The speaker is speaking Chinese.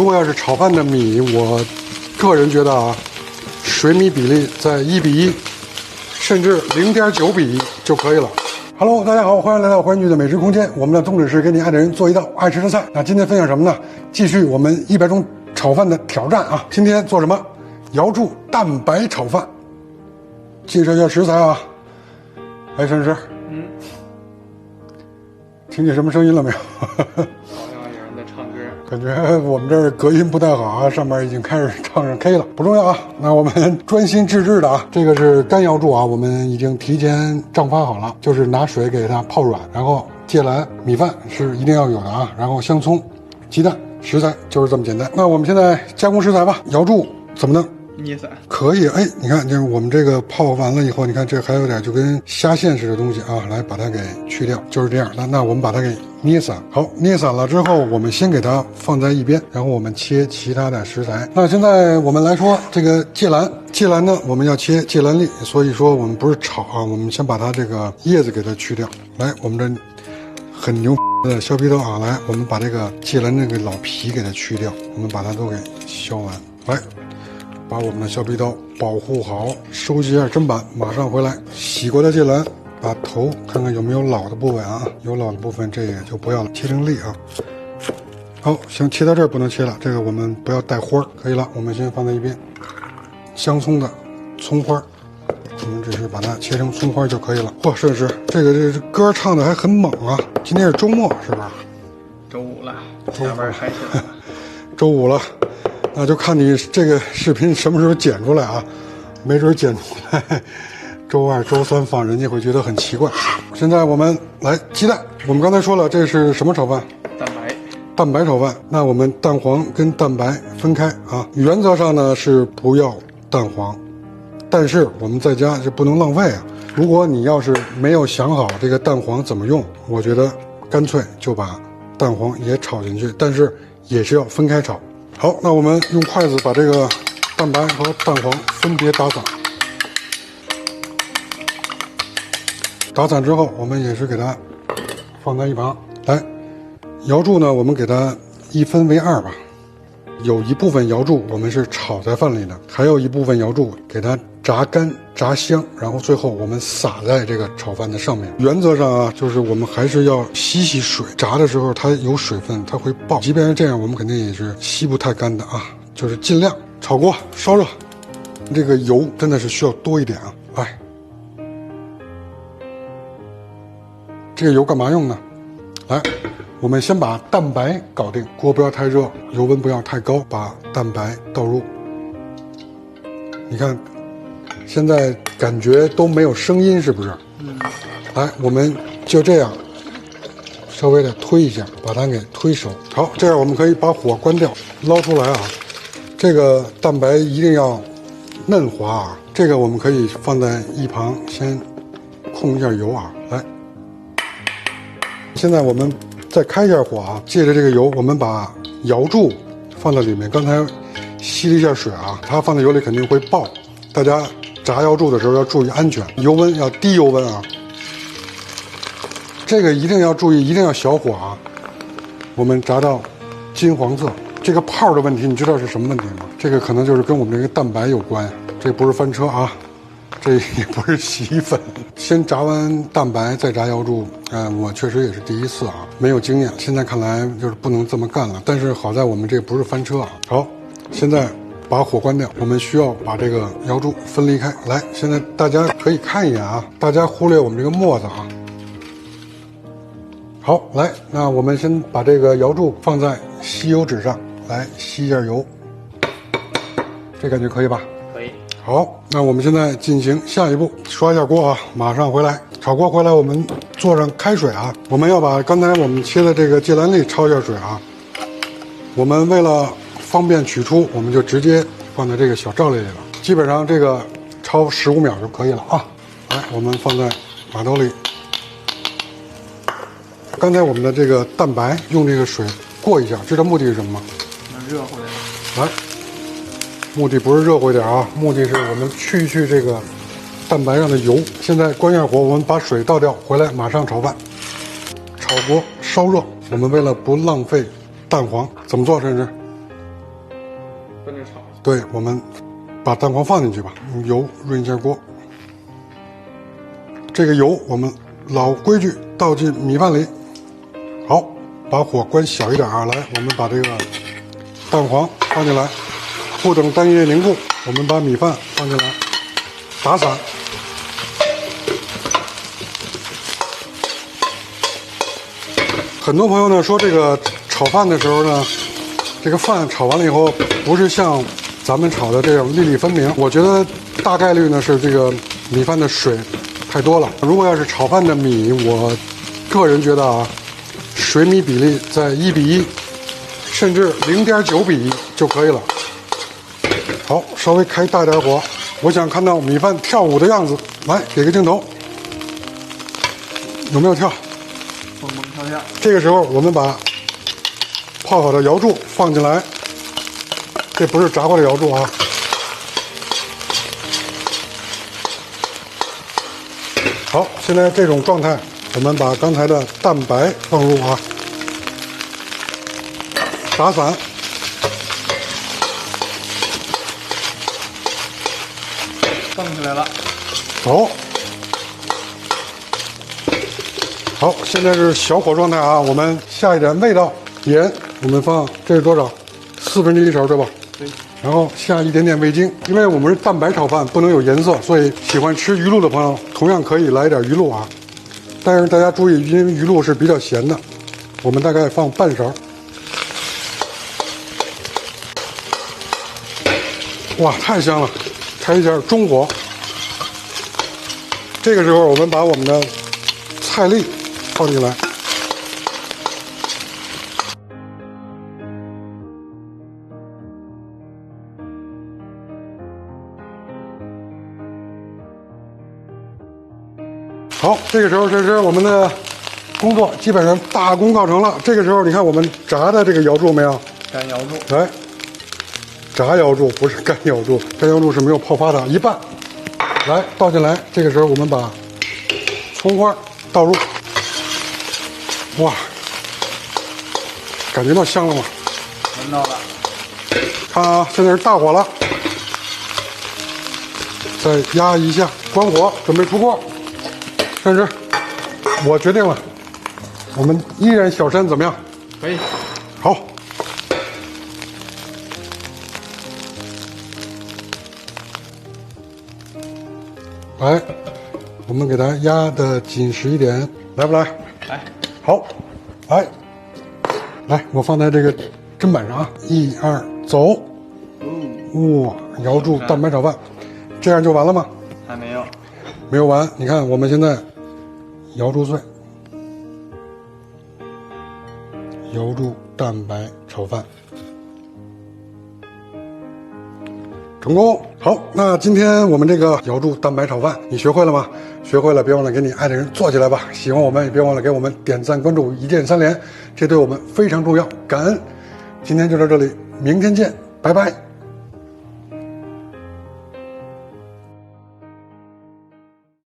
如果要是炒饭的米，我个人觉得啊，水米比例在1:1，甚至0.9比1就可以了。Hello， 大家好，欢迎来到欢愉的美食空间。我们的宗旨是给你爱的人做一道爱吃的菜。那今天分享什么呢？继续我们100种炒饭的挑战啊！今天做什么？瑶柱蛋白炒饭。介绍一下食材啊。来，陈师。听见什么声音了没有？好像有人在唱歌。感觉我们这儿隔音不太好啊，上面已经开始唱上 K 了，不重要啊。那我们专心致志的啊，这个是干瑶柱啊，我们已经提前胀发好了，就是拿水给它泡软，然后芥蓝米饭是一定要有的啊，然后香葱、鸡蛋，食材就是这么简单。那我们现在加工食材吧。瑶柱怎么弄？捏散可以，哎，你看，就是我们这个泡完了以后，你看这还有点就跟虾线似的东西啊，来把它给去掉，就是这样。那我们把它给捏散。好，捏散了之后，我们先给它放在一边，然后我们切其他的食材。那现在我们来说这个芥蓝，芥蓝呢我们要切芥蓝粒，所以说我们不是炒啊，我们先把它这个叶子给它去掉。来，我们这很牛的削皮刀啊，来，我们把这个芥蓝那个老皮给它去掉，我们把它都给削完。来。把我们的削皮刀保护好，收集一下砧板，马上回来。洗过的芥蓝，把头看看有没有老的部分啊，有老的部分这也就不要了，切成粒啊。好，行，切到这儿不能切了，这个我们不要带花儿，可以了，我们先放在一边。香葱的葱花，我们只是把它切成葱花就可以了。嚯，摄师，这歌唱的还很猛啊！今天是周末是吧？周五了，下班嗨起来了。周五了。那就看你这个视频什么时候剪出来啊，没准剪出来周二周三放，人家会觉得很奇怪。现在我们来鸡蛋，我们刚才说了这是什么炒饭？蛋白炒饭。那我们蛋黄跟蛋白分开啊，原则上呢是不要蛋黄，但是我们在家就不能浪费啊。如果你要是没有想好这个蛋黄怎么用，我觉得干脆就把蛋黄也炒进去，但是也是要分开炒。好，那我们用筷子把这个蛋白和蛋黄分别打散。打散之后，我们也是给它放在一旁。来，瑶柱呢，我们给它1分为2吧。有一部分瑶柱我们是炒在饭里的，还有一部分瑶柱给它炸干、炸香，然后最后我们撒在这个炒饭的上面。原则上啊，就是我们还是要吸水，炸的时候它有水分，它会爆。即便是这样，我们肯定也是吸不太干的啊，就是尽量炒锅烧热。这个油真的是需要多一点啊。来，这个油干嘛用呢？来。我们先把蛋白搞定，锅不要太热，油温不要太高，把蛋白倒入。你看，现在感觉都没有声音，是不是？来，我们就这样，稍微的推一下，把它给推熟。好，这样我们可以把火关掉，捞出来啊。这个蛋白一定要嫩滑啊，这个我们可以放在一旁，先控一下油啊。来，现在我们再开一下火啊，借着这个油，我们把瑶柱放在里面。刚才吸了一下水啊，它放在油里肯定会爆。大家炸瑶柱的时候要注意安全，油温要低油温啊。这个一定要注意，一定要小火啊。我们炸到金黄色。这个泡的问题，你知道是什么问题吗？这个可能就是跟我们这个蛋白有关。这不是翻车啊，这也不是洗衣粉。先炸完蛋白再炸瑶柱，我确实也是第一次啊，没有经验。现在看来就是不能这么干了，但是好在我们这不是翻车啊。好，现在把火关掉，我们需要把这个瑶柱分离开。来，现在大家可以看一眼啊，大家忽略我们这个沫子啊。好，来，那我们先把这个瑶柱放在吸油纸上，来吸一下油，这感觉可以吧？可以。好，那我们现在进行下一步，刷一下锅啊，马上回来。炒锅回来，我们做上开水啊。我们要把刚才我们切的这个芥蓝粒焯一下水啊。我们为了方便取出，我们就直接放在这个小罩里了。基本上这个焯15秒就可以了啊。来，我们放在码头里。刚才我们的这个蛋白用这个水过一下，知道目的是什么吗？热乎点。来，目的不是热乎一点啊，目的是我们去一去这个蛋白上的油。现在关一下火，我们把水倒掉，回来马上炒饭。炒锅烧热，我们为了不浪费蛋黄，怎么做？甚至分着炒。对，我们把蛋黄放进去吧，油润一下锅。这个油我们老规矩倒进米饭里。好，把火关小一点啊，来，我们把这个蛋黄放进来，不等蛋液凝固，我们把米饭放进来，打散。很多朋友呢说这个炒饭的时候呢，这个饭炒完了以后不是像咱们炒的这样粒粒分明。我觉得大概率呢是这个米饭的水太多了。如果要是炒饭的米，我个人觉得啊，水米比例在1:1，甚至0.9:1就可以了。好，稍微开大点火，我想看到米饭跳舞的样子。来，给个镜头，有没有跳？蹦蹦跳跳。这个时候我们把泡好的瑶柱放进来，这不是炸过的瑶柱啊。好，现在这种状态，我们把刚才的蛋白放入啊，打散。蹦起来了。走。好，现在是小火状态啊，我们下一点味道，盐，我们放，这是多少？1/4勺对吧？对。然后下一点点味精，因为我们是蛋白炒饭，不能有颜色，所以喜欢吃鱼露的朋友同样可以来一点鱼露啊。但是大家注意，因为鱼露是比较咸的，我们大概放半勺。哇，太香了！开一下中火。这个时候我们把我们的菜粒放进来。好，这个时候这是我们的工作基本上大功告成了。这个时候你看我们炸的这个瑶柱没有？干瑶柱。来，炸瑶柱不是干瑶柱，干瑶柱是没有泡发的，一半。来倒进来，这个时候我们把葱花倒入。哇，感觉到香了吗？闻到了。看啊，现在是大火了，再压一下，关火，准备出锅。但是，我决定了，我们依然小山怎么样？可以。好。来，我们给它压的紧实一点，来不来？来。好，来，来，我放在这个砧板上啊，1、2，走。哇，瑶柱蛋白炒饭，这样就完了吗？还没有。没有完，你看我们现在瑶柱碎，瑶柱蛋白炒饭。成功。好，那今天我们这个瑶柱蛋白炒饭你学会了吗？学会了别忘了给你爱的人做起来吧。喜欢我们也别忘了给我们点赞关注，一键3连，这对我们非常重要，感恩。今天就到这里，明天见，拜拜。